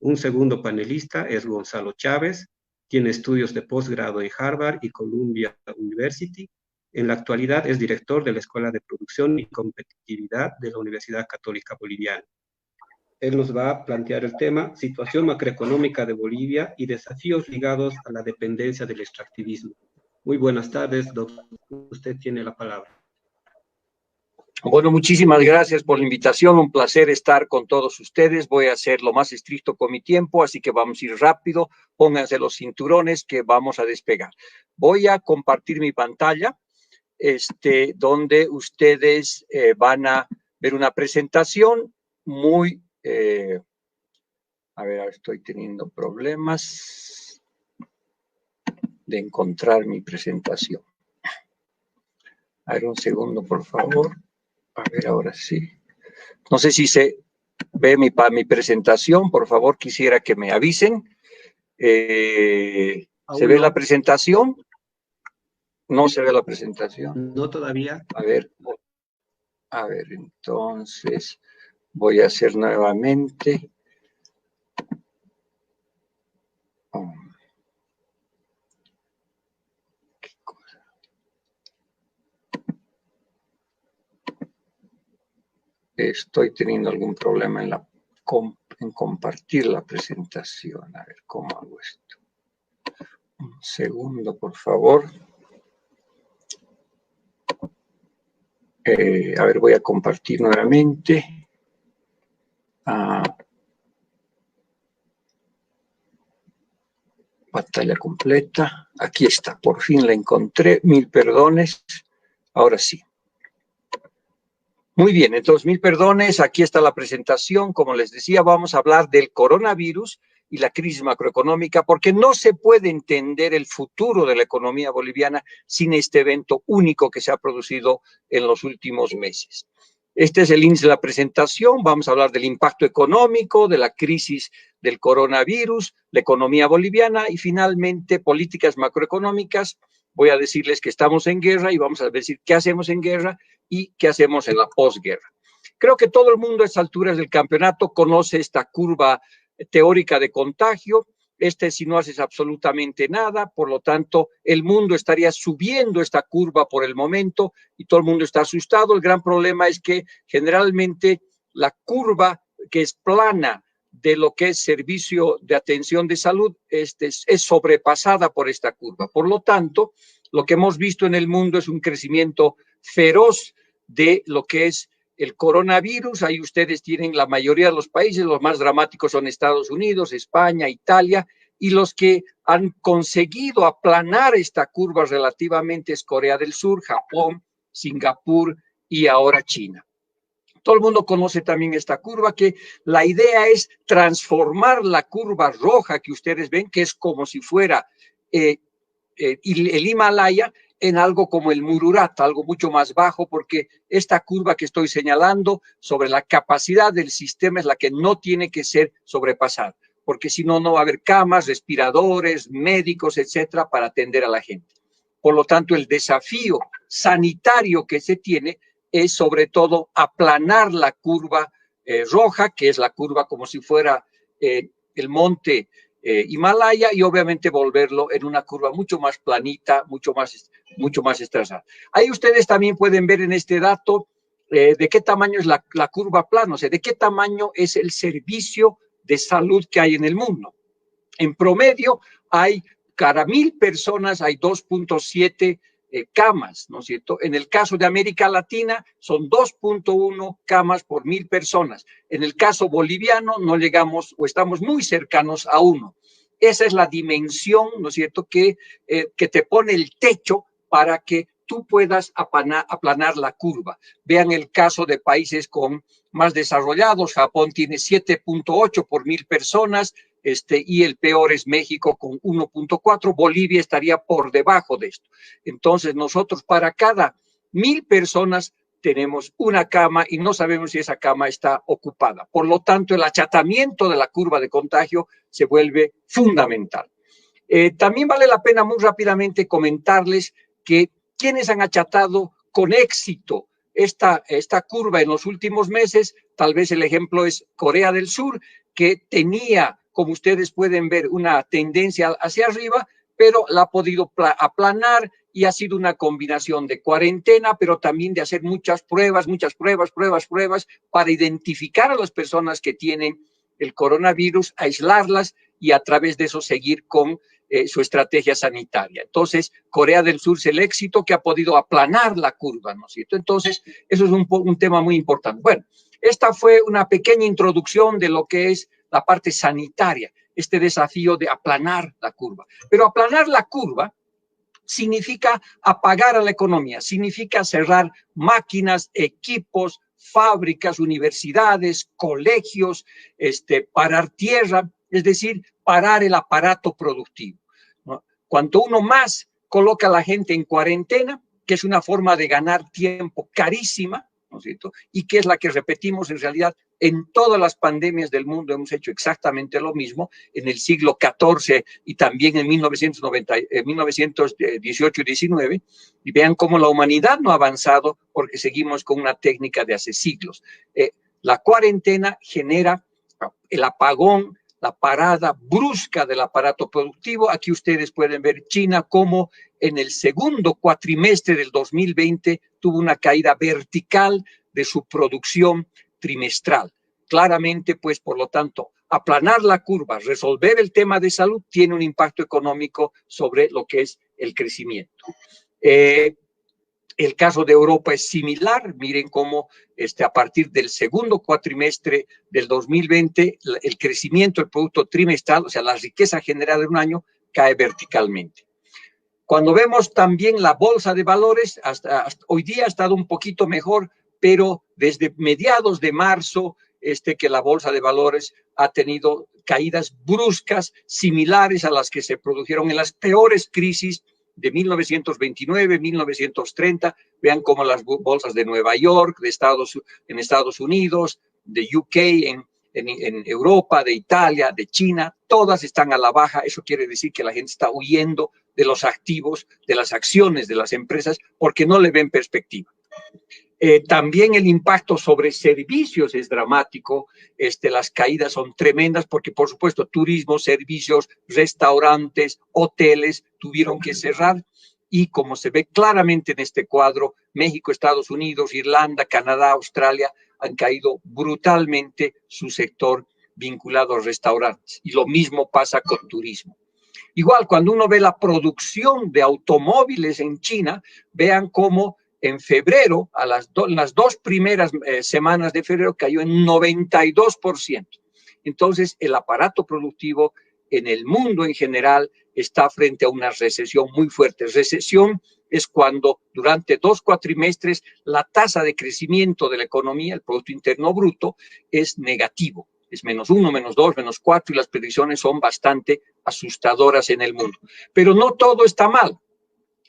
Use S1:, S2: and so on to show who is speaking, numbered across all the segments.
S1: Un segundo panelista es Gonzalo Chávez, tiene estudios de posgrado en Harvard y Columbia University. En la actualidad es director de la Escuela de Producción y Competitividad de la Universidad Católica Boliviana. Él nos va a plantear el tema Situación macroeconómica de Bolivia y desafíos ligados a la dependencia del extractivismo. Muy buenas tardes, doctor. Usted tiene la palabra.
S2: Bueno, muchísimas gracias por la invitación. Un placer estar con todos ustedes. Voy a ser lo más estricto con mi tiempo, así que vamos a ir rápido. Pónganse los cinturones que vamos a despegar. Voy a compartir mi pantalla, donde ustedes van a ver una presentación muy... a ver, estoy teniendo problemas de encontrar mi presentación. A ver, un segundo, por favor. A ver, ahora sí. No sé si se ve mi presentación. Por favor, quisiera que me avisen. ¿Se ve la presentación? No se ve la presentación.
S1: No todavía.
S2: A ver, entonces voy a hacer nuevamente. ¿Qué cosa? Estoy teniendo algún problema en compartir la presentación. A ver, ¿cómo hago esto? Un segundo, por favor. A ver, voy a compartir nuevamente. Pantalla completa. Aquí está, por fin la encontré. Mil perdones. Ahora sí. Muy bien, entonces, mil perdones. Aquí está la presentación. Como les decía, vamos a hablar del coronavirus y la crisis macroeconómica, porque no se puede entender el futuro de la economía boliviana sin este evento único que se ha producido en los últimos meses. Este es el índice de la presentación. Vamos a hablar del impacto económico, de la crisis del coronavirus, la economía boliviana y finalmente políticas macroeconómicas. Voy a decirles que estamos en guerra y vamos a decir qué hacemos en guerra y qué hacemos en la posguerra. Creo que todo el mundo a estas alturas del campeonato conoce esta curva teórica de contagio. Si no haces absolutamente nada, por lo tanto, el mundo estaría subiendo esta curva por el momento y todo el mundo está asustado. El gran problema es que generalmente la curva que es plana de lo que es servicio de atención de salud es sobrepasada por esta curva. Por lo tanto, lo que hemos visto en el mundo es un crecimiento feroz de lo que es el coronavirus. Ahí ustedes tienen la mayoría de los países, los más dramáticos son Estados Unidos, España, Italia, y los que han conseguido aplanar esta curva relativamente es Corea del Sur, Japón, Singapur y ahora China. Todo el mundo conoce también esta curva, que la idea es transformar la curva roja que ustedes ven, que es como si fuera el Himalaya, en algo como el Mururat, algo mucho más bajo, porque esta curva que estoy señalando sobre la capacidad del sistema es la que no tiene que ser sobrepasada, porque si no, no va a haber camas, respiradores, médicos, etcétera, para atender a la gente. Por lo tanto, el desafío sanitario que se tiene es sobre todo aplanar la curva roja, que es la curva como si fuera el monte Himalaya, y obviamente volverlo en una curva mucho más planita, mucho más estresada. Ahí ustedes también pueden ver en este dato de qué tamaño es la curva plana, o sea, de qué tamaño es el servicio de salud que hay en el mundo. En promedio hay, cada 1,000 personas hay 2.7 camas, ¿no es cierto? En el caso de América Latina son 2.1 camas por 1,000 personas. En el caso boliviano no llegamos o estamos muy cercanos a 1. Esa es la dimensión, ¿no es cierto?, que te pone el techo para que tú puedas aplanar la curva. Vean el caso de países más desarrollados. Japón tiene 7.8 por 1,000 personas, y el peor es México con 1.4. Bolivia estaría por debajo de esto. Entonces nosotros para cada 1,000 personas tenemos una cama y no sabemos si esa cama está ocupada. Por lo tanto, el achatamiento de la curva de contagio se vuelve fundamental. También vale la pena muy rápidamente comentarles que quienes han achatado con éxito esta curva en los últimos meses, tal vez el ejemplo es Corea del Sur, que tenía como ustedes pueden ver, una tendencia hacia arriba, pero la ha podido aplanar y ha sido una combinación de cuarentena, pero también de hacer muchas pruebas para identificar a las personas que tienen el coronavirus, aislarlas y a través de eso seguir con su estrategia sanitaria. Entonces, Corea del Sur es el éxito que ha podido aplanar la curva, ¿no es cierto? Entonces, eso es un tema muy importante. Bueno, esta fue una pequeña introducción de lo que es la parte sanitaria, este desafío de aplanar la curva. Pero aplanar la curva significa apagar a la economía, significa cerrar máquinas, equipos, fábricas, universidades, colegios, parar tierra, es decir, parar el aparato productivo, ¿no? Cuanto uno más coloca a la gente en cuarentena, que es una forma de ganar tiempo carísima, ¿no es cierto? Y que es la que repetimos en realidad en todas las pandemias del mundo, hemos hecho exactamente lo mismo en el siglo XIV y también en 1918 y 19, y vean cómo la humanidad no ha avanzado porque seguimos con una técnica de hace siglos. La cuarentena genera el apagón, la parada brusca del aparato productivo. Aquí ustedes pueden ver China como en el segundo cuatrimestre del 2020 tuvo una caída vertical de su producción trimestral. Claramente, pues, por lo tanto, aplanar la curva, resolver el tema de salud, tiene un impacto económico sobre lo que es el crecimiento. El caso de Europa es similar. Miren cómo a partir del segundo cuatrimestre del 2020, el crecimiento del producto trimestral, o sea, la riqueza generada en un año, cae verticalmente. Cuando vemos también la bolsa de valores, hasta hoy día ha estado un poquito mejor, pero desde mediados de marzo, que la bolsa de valores ha tenido caídas bruscas similares a las que se produjeron en las peores crisis de 1929, 1930. Vean cómo las bolsas de Nueva York, en Estados Unidos, de UK, en Europa, de Italia, de China, todas están a la baja. Eso quiere decir que la gente está huyendo de los activos, de las acciones de las empresas, porque no le ven perspectiva. También el impacto sobre servicios es dramático. Las caídas son tremendas porque, por supuesto, turismo, servicios, restaurantes, hoteles tuvieron que cerrar. Y como se ve claramente en este cuadro, México, Estados Unidos, Irlanda, Canadá, Australia han caído brutalmente su sector vinculado a restaurantes. Y lo mismo pasa con turismo. Igual, cuando uno ve la producción de automóviles en China, vean cómo en febrero, las dos primeras semanas de febrero, cayó en 92%. Entonces, el aparato productivo en el mundo en general está frente a una recesión muy fuerte. Recesión es cuando durante 2 cuatrimestres la tasa de crecimiento de la economía, el Producto Interno Bruto, es negativo. Es -1, -2, -4, y las predicciones son bastante asustadoras en el mundo. Pero no todo está mal.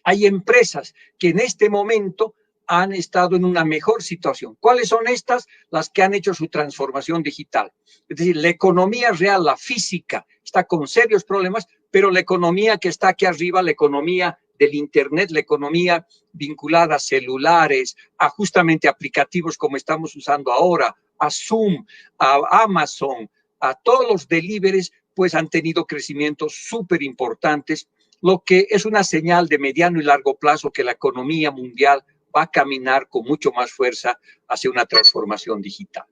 S2: Hay empresas que en este momento han estado en una mejor situación. ¿Cuáles son estas? Las que han hecho su transformación digital. Es decir, la economía real, la física, está con serios problemas, pero la economía que está aquí arriba, la economía del Internet, la economía vinculada a celulares, a justamente aplicativos como estamos usando ahora, a Zoom, a Amazon, a todos los deliveries, pues han tenido crecimientos súper importantes, lo que es una señal de mediano y largo plazo que la economía mundial va a caminar con mucho más fuerza hacia una transformación digital.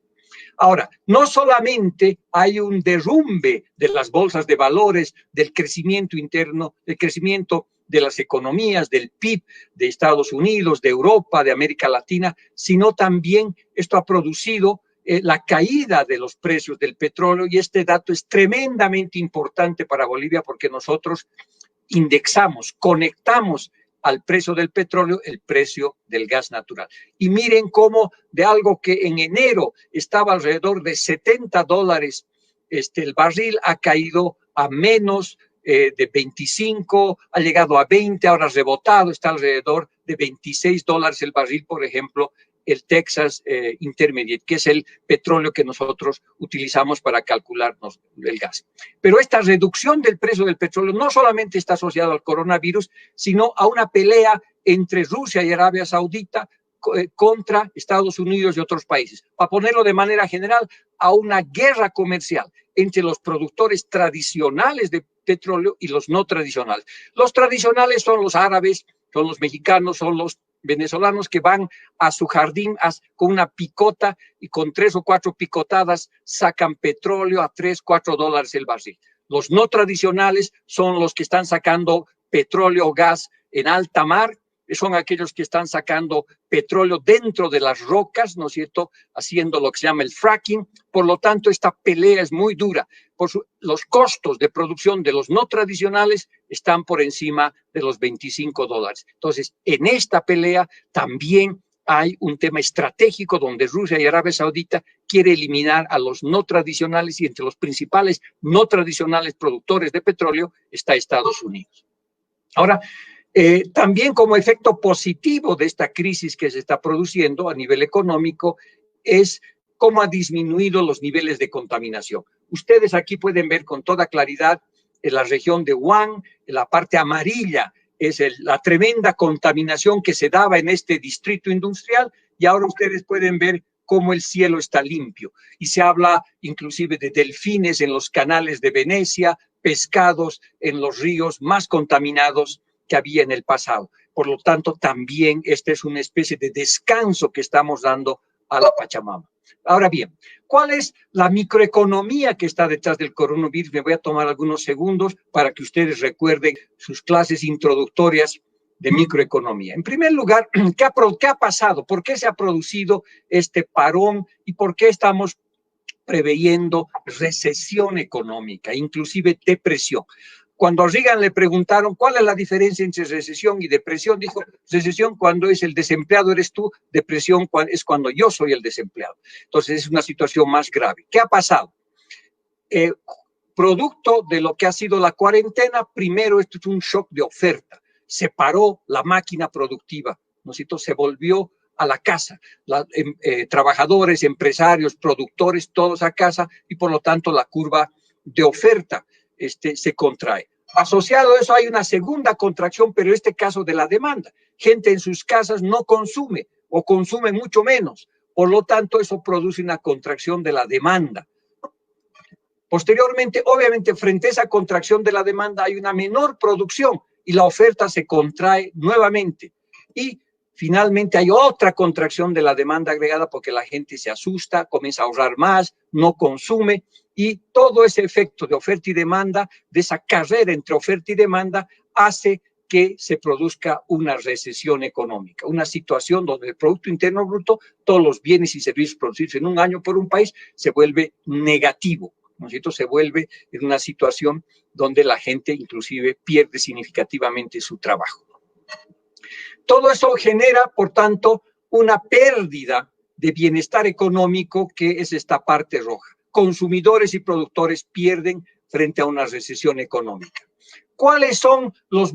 S2: Ahora, no solamente hay un derrumbe de las bolsas de valores, del crecimiento interno, del crecimiento de las economías, del PIB de Estados Unidos, de Europa, de América Latina, sino también esto ha producido la caída de los precios del petróleo, y este dato es tremendamente importante para Bolivia porque nosotros indexamos, conectamos al precio del petróleo el precio del gas natural. Y miren cómo de algo que en enero estaba alrededor de $70 el barril, ha caído a menos de 25, ha llegado a 20, ahora rebotado, está alrededor de $26 el barril, por ejemplo, el Texas Intermediate, que es el petróleo que nosotros utilizamos para calcularnos el gas. Pero esta reducción del precio del petróleo no solamente está asociada al coronavirus, sino a una pelea entre Rusia y Arabia Saudita contra Estados Unidos y otros países. Para ponerlo de manera general, a una guerra comercial. entre los productores tradicionales de petróleo y los no tradicionales. Los tradicionales son los árabes, son los mexicanos, son los venezolanos que van a su jardín con una picota y con 3 o 4 picotadas sacan petróleo a $3, $4 el barril. Los no tradicionales son los que están sacando petróleo o gas en alta mar, son aquellos que están sacando petróleo dentro de las rocas, ¿no es cierto?, haciendo lo que se llama el fracking. Por lo tanto, esta pelea es muy dura. Los costos de producción de los no tradicionales están por encima de los $25. Entonces, en esta pelea también hay un tema estratégico donde Rusia y Arabia Saudita quiere eliminar a los no tradicionales, y entre los principales no tradicionales productores de petróleo está Estados Unidos. Ahora, también como efecto positivo de esta crisis que se está produciendo a nivel económico es cómo ha disminuido los niveles de contaminación. Ustedes aquí pueden ver con toda claridad en la región de Wuhan, en la parte amarilla, es la tremenda contaminación que se daba en este distrito industrial, y ahora ustedes pueden ver cómo el cielo está limpio. Y se habla inclusive de delfines en los canales de Venecia, pescados en los ríos más contaminados que había en el pasado. Por lo tanto, también esta es una especie de descanso que estamos dando a la Pachamama. Ahora bien, ¿cuál es la microeconomía que está detrás del coronavirus? Me voy a tomar algunos segundos para que ustedes recuerden sus clases introductorias de microeconomía. En primer lugar, ¿qué ha pasado? ¿Por qué se ha producido este parón y por qué estamos preveyendo recesión económica, inclusive depresión? Cuando a Reagan le preguntaron cuál es la diferencia entre recesión y depresión, dijo, recesión cuando es el desempleado eres tú, depresión es cuando yo soy el desempleado. Entonces es una situación más grave. ¿Qué ha pasado? Producto de lo que ha sido la cuarentena, primero esto es un shock de oferta. Se paró la máquina productiva, ¿no es cierto? Se volvió a la casa, trabajadores, empresarios, productores, todos a casa, y por lo tanto la curva de oferta se contrae. Asociado a eso hay una segunda contracción, pero en este caso de la demanda. Gente en sus casas no consume o consume mucho menos. Por lo tanto, eso produce una contracción de la demanda. Posteriormente, obviamente, frente a esa contracción de la demanda hay una menor producción y la oferta se contrae nuevamente. Y finalmente hay otra contracción de la demanda agregada porque la gente se asusta, comienza a ahorrar más, no consume, y todo ese efecto de oferta y demanda, de esa carrera entre oferta y demanda, hace que se produzca una recesión económica, una situación donde el Producto Interno Bruto, todos los bienes y servicios producidos en un año por un país, se vuelve negativo, ¿no es cierto? Se vuelve en una situación donde la gente inclusive pierde significativamente su trabajo. Todo eso genera, por tanto, una pérdida de bienestar económico, que es esta parte roja. Consumidores y productores pierden frente a una recesión económica. ¿Cuáles son los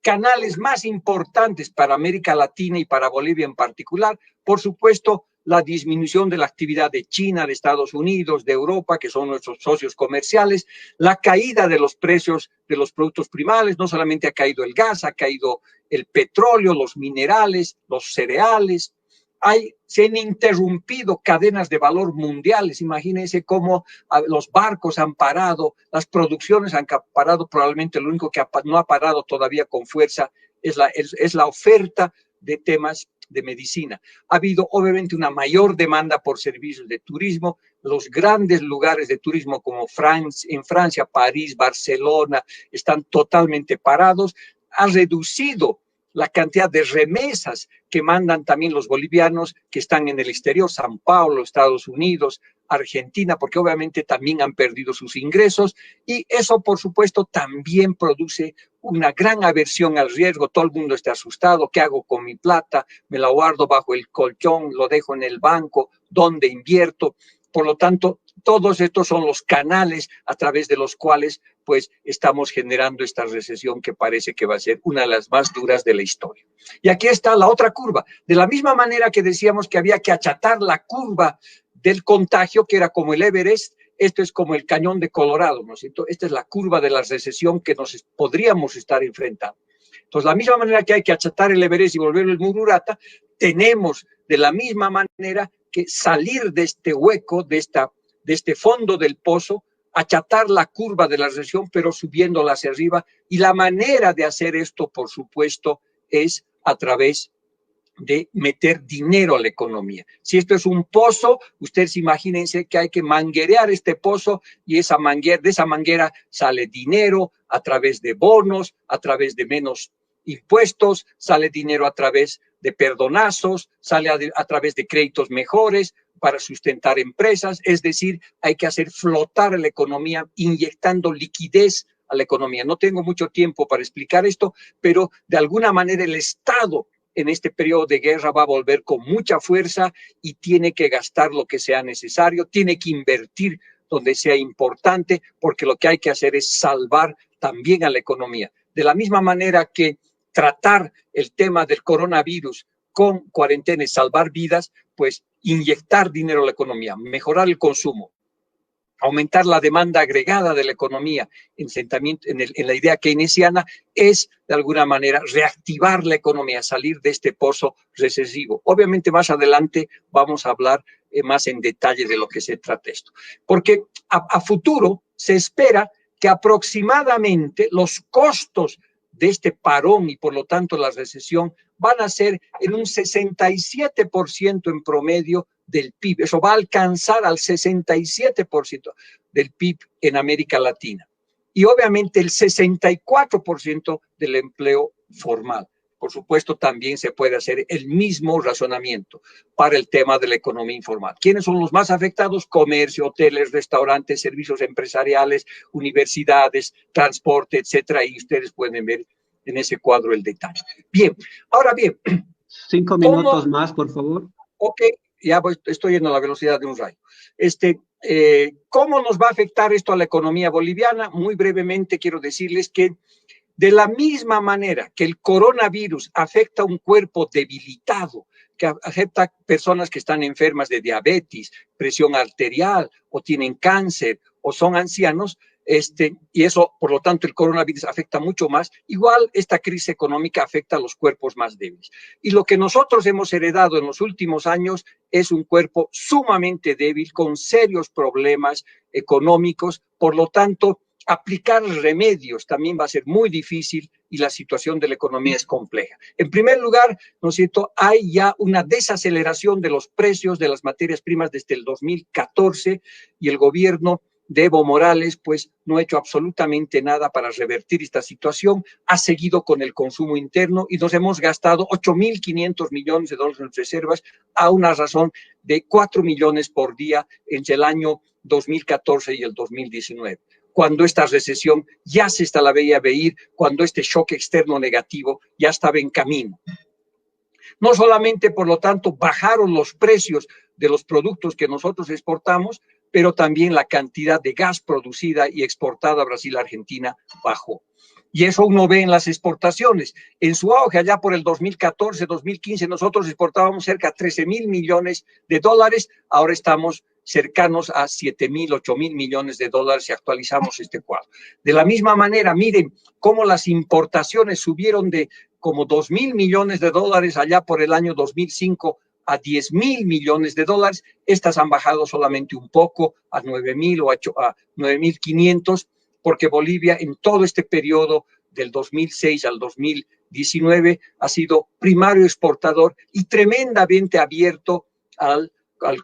S2: canales más importantes para América Latina y para Bolivia en particular? Por supuesto, la disminución de la actividad de China, de Estados Unidos, de Europa, que son nuestros socios comerciales, la caída de los precios de los productos primarios. No solamente ha caído el gas, ha caído el petróleo, los minerales, los cereales. Se han interrumpido cadenas de valor mundiales. Imagínense cómo los barcos han parado, las producciones han parado. Probablemente lo único que no ha parado todavía con fuerza es la oferta de temas de medicina. Ha habido obviamente una mayor demanda por servicios de turismo. Los grandes lugares de turismo como en Francia, París, Barcelona, están totalmente parados. Ha reducido la cantidad de remesas que mandan también los bolivianos que están en el exterior, San Paulo, Estados Unidos, Argentina, porque obviamente también han perdido sus ingresos, y eso por supuesto también produce una gran aversión al riesgo. Todo el mundo está asustado. ¿Qué hago con mi plata? ¿Me la guardo bajo el colchón? ¿Lo dejo en el banco? ¿Dónde invierto? Por lo tanto, todos estos son los canales a través de los cuales pues estamos generando esta recesión que parece que va a ser una de las más duras de la historia. Y aquí está la otra curva. De la misma manera que decíamos que había que achatar la curva del contagio, que era como el Everest, esto es como el cañón de Colorado, ¿no es cierto? Esta es la curva de la recesión que podríamos estar enfrentando. Entonces, de la misma manera que hay que achatar el Everest y volverlo el Mururata, tenemos de la misma manera que salir de este hueco, de este fondo del pozo, achatar la curva de la recesión, pero subiéndola hacia arriba. Y la manera de hacer esto, por supuesto, es a través de meter dinero a la economía. Si esto es un pozo, ustedes imagínense que hay que manguerear este pozo y de esa manguera sale dinero a través de bonos, a través de menos impuestos, sale dinero a través de perdonazos, sale a través de créditos mejores para sustentar empresas. Es decir, hay que hacer flotar la economía inyectando liquidez a la economía. No tengo mucho tiempo para explicar esto, pero de alguna manera el Estado en este periodo de guerra va a volver con mucha fuerza y tiene que gastar lo que sea necesario, tiene que invertir donde sea importante, porque lo que hay que hacer es salvar también a la economía. De la misma manera que tratar el tema del coronavirus con cuarentena y salvar vidas, pues inyectar dinero a la economía, mejorar el consumo, aumentar la demanda agregada de la economía en la idea keynesiana es, de alguna manera, reactivar la economía, salir de este pozo recesivo. Obviamente, más adelante vamos a hablar más en detalle de lo que se trata esto. Porque a futuro se espera que aproximadamente los costos de este parón y, por lo tanto, la recesión van a ser en un 67% en promedio del PIB. Eso va a alcanzar al 67% del PIB en América Latina. Y obviamente el 64% del empleo formal. Por supuesto, también se puede hacer el mismo razonamiento para el tema de la economía informal. ¿Quiénes son los más afectados? Comercio, hoteles, restaurantes, servicios empresariales, universidades, transporte, etcétera. Y ustedes pueden ver en ese cuadro el detalle. Bien, ahora bien.
S1: 5 minutos más, por favor.
S2: Ok, ya estoy yendo a la velocidad de un rayo. ¿Cómo nos va a afectar esto a la economía boliviana? Muy brevemente quiero decirles que de la misma manera que el coronavirus afecta a un cuerpo debilitado, que afecta a personas que están enfermas de diabetes, presión arterial, o tienen cáncer, o son ancianos, y eso, por lo tanto, el coronavirus afecta mucho más. Igual, esta crisis económica afecta a los cuerpos más débiles. Y lo que nosotros hemos heredado en los últimos años es un cuerpo sumamente débil, con serios problemas económicos. Por lo tanto, aplicar remedios también va a ser muy difícil y la situación de la economía es compleja. En primer lugar, ¿no es cierto?, hay ya una desaceleración de los precios de las materias primas desde el 2014 y el gobierno de Evo Morales, pues, no ha hecho absolutamente nada para revertir esta situación, ha seguido con el consumo interno y nos hemos gastado 8.500 millones de dólares en reservas a una razón de 4 millones por día entre el año 2014 y el 2019. Cuando esta recesión ya se la veía venir, cuando este shock externo negativo ya estaba en camino. No solamente, por lo tanto, bajaron los precios de los productos que nosotros exportamos, pero también la cantidad de gas producida y exportada a Brasil y Argentina bajó. Y eso uno ve en las exportaciones. En su auge, allá por el 2014, 2015, nosotros exportábamos cerca de 13.000 millones de dólares, ahora estamos cercanos a 7.000, 8.000 millones de dólares si actualizamos este cuadro. De la misma manera, miren cómo las importaciones subieron de como 2.000 millones de dólares allá por el año 2005 a 10.000 millones de dólares. Estas han bajado solamente un poco a 9.000 o a 9.500, porque Bolivia en todo este periodo del 2006 al 2019 ha sido primario exportador y tremendamente abierto al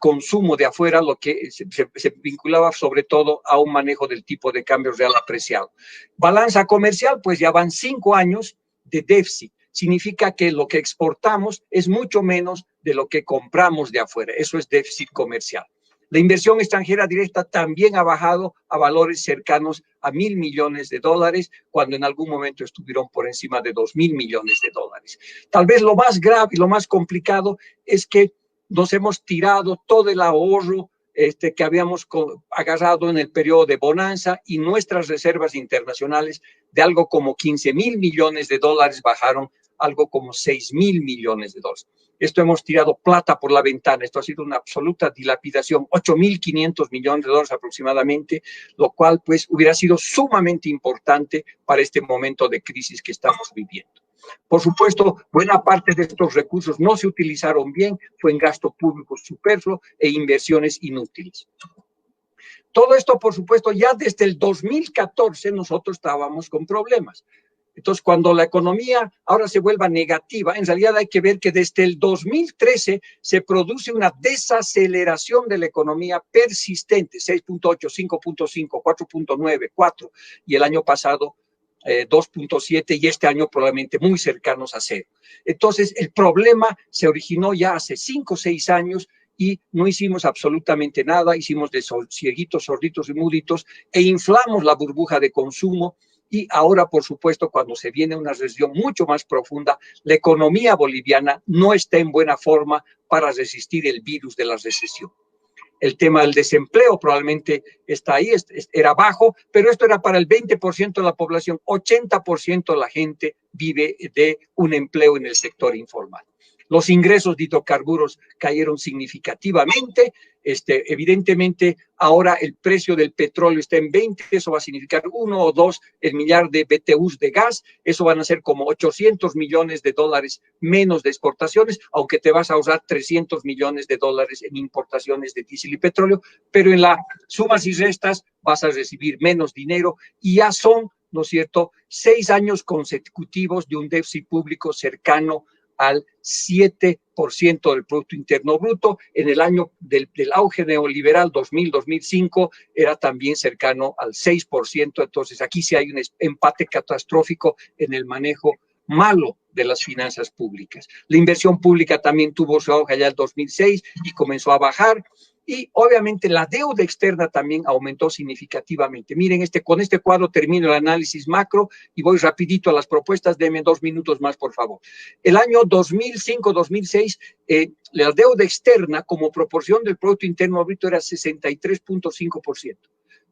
S2: consumo de afuera, lo que se vinculaba sobre todo a un manejo del tipo de cambio real apreciado. Balanza comercial, pues ya van 5 años de déficit. Significa que lo que exportamos es mucho menos de lo que compramos de afuera. Eso es déficit comercial. La inversión extranjera directa también ha bajado a valores cercanos a 1.000 millones de dólares, cuando en algún momento estuvieron por encima de 2.000 millones de dólares. Tal vez lo más grave y lo más complicado es que nos hemos tirado todo el ahorro que habíamos agarrado en el periodo de bonanza y nuestras reservas internacionales de algo como 15.000 millones de dólares bajaron algo como 6.000 millones de dólares. Esto hemos tirado plata por la ventana, esto ha sido una absoluta dilapidación, 8.500 millones de dólares aproximadamente, lo cual pues hubiera sido sumamente importante para este momento de crisis que estamos viviendo. Por supuesto, buena parte de estos recursos no se utilizaron bien, fue en gasto público superfluo e inversiones inútiles. Todo esto, por supuesto, ya desde el 2014 nosotros estábamos con problemas. Entonces, cuando la economía ahora se vuelva negativa, en realidad hay que ver que desde el 2013 se produce una desaceleración de la economía persistente, 6.8, 5.5, 4.9, 4, y el año pasado 2.7 y este año probablemente muy cercanos a cero. Entonces, el problema se originó ya hace 5 o 6 años y no hicimos absolutamente nada, hicimos de cieguitos, sorditos y muditos e inflamos la burbuja de consumo. Y ahora, por supuesto, cuando se viene una recesión mucho más profunda, la economía boliviana no está en buena forma para resistir el virus de la recesión. El tema del desempleo probablemente está ahí, era bajo, pero esto era para el 20% de la población, 80% de la gente vive de un empleo en el sector informal. Los ingresos de hidrocarburos cayeron significativamente. Evidentemente, ahora el precio del petróleo está en 20, eso va a significar 1 o 2 el millar de BTUs de gas, eso van a ser como 800 millones de dólares menos de exportaciones, aunque te vas a ahorrar 300 millones de dólares en importaciones de diésel y petróleo, pero en las sumas y restas vas a recibir menos dinero y ya son, ¿no es cierto?, 6 años consecutivos de un déficit público cercano al 7% del Producto Interno Bruto. En el año del auge neoliberal 2000-2005 era también cercano al 6%. Entonces aquí sí hay un empate catastrófico en el manejo malo de las finanzas públicas. La inversión pública también tuvo su auge allá en 2006 y comenzó a bajar. Y obviamente la deuda externa también aumentó significativamente. Miren, con este cuadro termino el análisis macro y voy rapidito a las propuestas. Denme 2 minutos más, por favor. El año 2005-2006, la deuda externa como proporción del Producto Interno Bruto era 63.5%.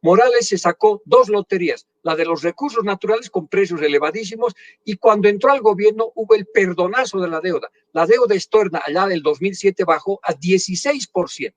S2: Morales se sacó 2 loterías, la de los recursos naturales con precios elevadísimos, y cuando entró al gobierno hubo el perdonazo de la deuda. La deuda externa allá del 2007 bajó a 16%.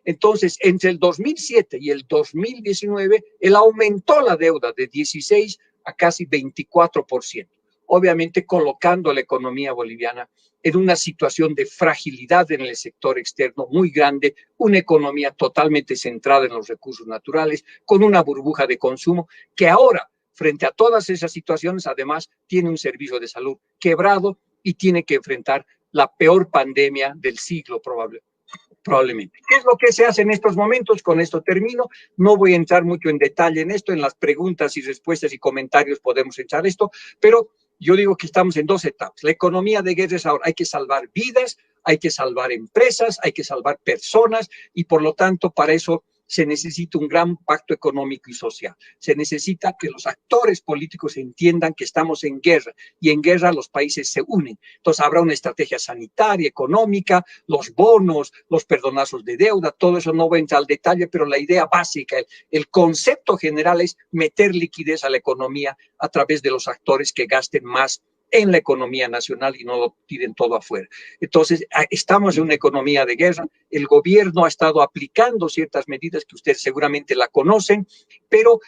S2: Entonces, entre el 2007 y el 2019, él aumentó la deuda de 16 a casi 24%, obviamente colocando a la economía boliviana en una situación de fragilidad en el sector externo muy grande, una economía totalmente centrada en los recursos naturales, con una burbuja de consumo que ahora, frente a todas esas situaciones, además tiene un servicio de salud quebrado y tiene que enfrentar la peor pandemia del siglo probablemente. ¿Qué es lo que se hace en estos momentos? Con esto termino. No voy a entrar mucho en detalle en esto. En las preguntas y respuestas y comentarios podemos echar esto, pero yo digo que estamos en 2 etapas. La economía de guerra es ahora. Hay que salvar vidas, hay que salvar empresas, hay que salvar personas y por lo tanto para eso se necesita un gran pacto económico y social. Se necesita que los actores políticos entiendan que estamos en guerra y en guerra los países se unen. Entonces habrá una estrategia sanitaria, económica, los bonos, los perdonazos de deuda, todo eso no voy a entrar al detalle, pero la idea básica, el concepto general es meter liquidez a la economía a través de los actores que gasten más en la economía nacional y no lo tiren todo afuera. Entonces, estamos en una economía de guerra, el gobierno ha estado aplicando ciertas medidas que ustedes seguramente la conocen, pero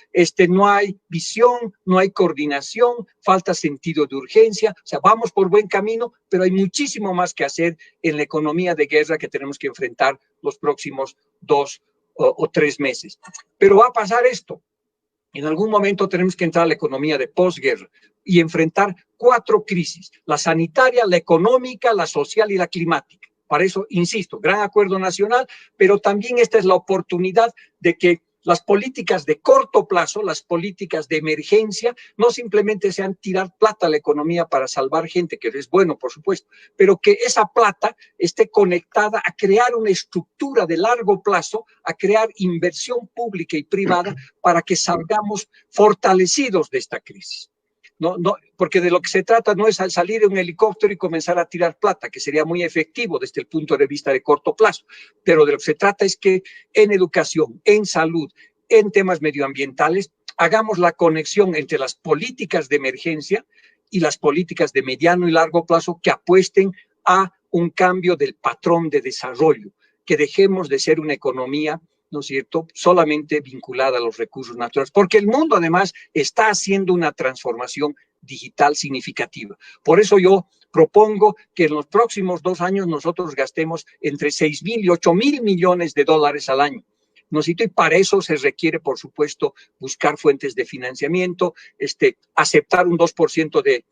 S2: no hay visión, no hay coordinación, falta sentido de urgencia, o sea, vamos por buen camino, pero hay muchísimo más que hacer en la economía de guerra que tenemos que enfrentar los próximos 2 o 3 meses. Pero va a pasar esto. En algún momento tenemos que entrar a la economía de posguerra y enfrentar 4 crisis: la sanitaria, la económica, la social y la climática. Para eso, insisto, gran acuerdo nacional, pero también esta es la oportunidad de que las políticas de corto plazo, las políticas de emergencia, no simplemente sean tirar plata a la economía para salvar gente, que es bueno, por supuesto, pero que esa plata esté conectada a crear una estructura de largo plazo, a crear inversión pública y privada para que salgamos fortalecidos de esta crisis. No, porque de lo que se trata no es salir en un helicóptero y comenzar a tirar plata, que sería muy efectivo desde el punto de vista de corto plazo, pero de lo que se trata es que en educación, en salud, en temas medioambientales, hagamos la conexión entre las políticas de emergencia y las políticas de mediano y largo plazo que apuesten a un cambio del patrón de desarrollo, que dejemos de ser una economía, ¿no es cierto?, solamente vinculada a los recursos naturales, porque el mundo además está haciendo una transformación digital significativa. Por eso yo propongo que en los próximos 2 años nosotros gastemos entre 6.000 y 8.000 millones de dólares al año Y para eso se requiere, por supuesto, buscar fuentes de financiamiento, aceptar un 2% de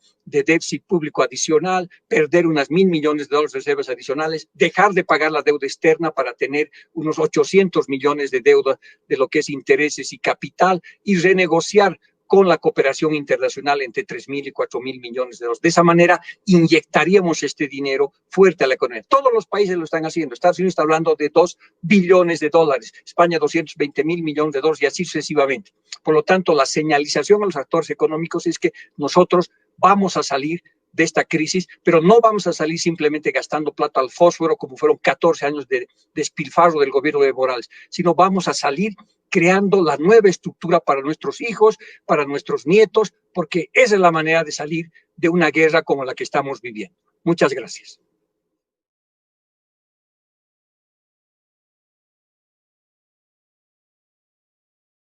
S2: déficit público adicional, perder unas $1.000 millones de reservas adicionales, dejar de pagar la deuda externa para tener unos 800 millones de deuda de lo que es intereses y capital, y renegociar con la cooperación internacional entre 3.000 y 4.000 millones de dólares. De esa manera inyectaríamos este dinero fuerte a la economía. Todos los países lo están haciendo. Estados Unidos está hablando de 2 billones de dólares, España 220.000 millones de dólares y así sucesivamente. Por lo tanto, la señalización a los actores económicos es que nosotros vamos a salir de esta crisis, pero no vamos a salir simplemente gastando plata al fósforo como fueron 14 años de despilfarro del gobierno de Morales, sino vamos a salir creando la nueva estructura para nuestros hijos, para nuestros nietos, porque esa es la manera de salir de una guerra como la que estamos viviendo. Muchas gracias.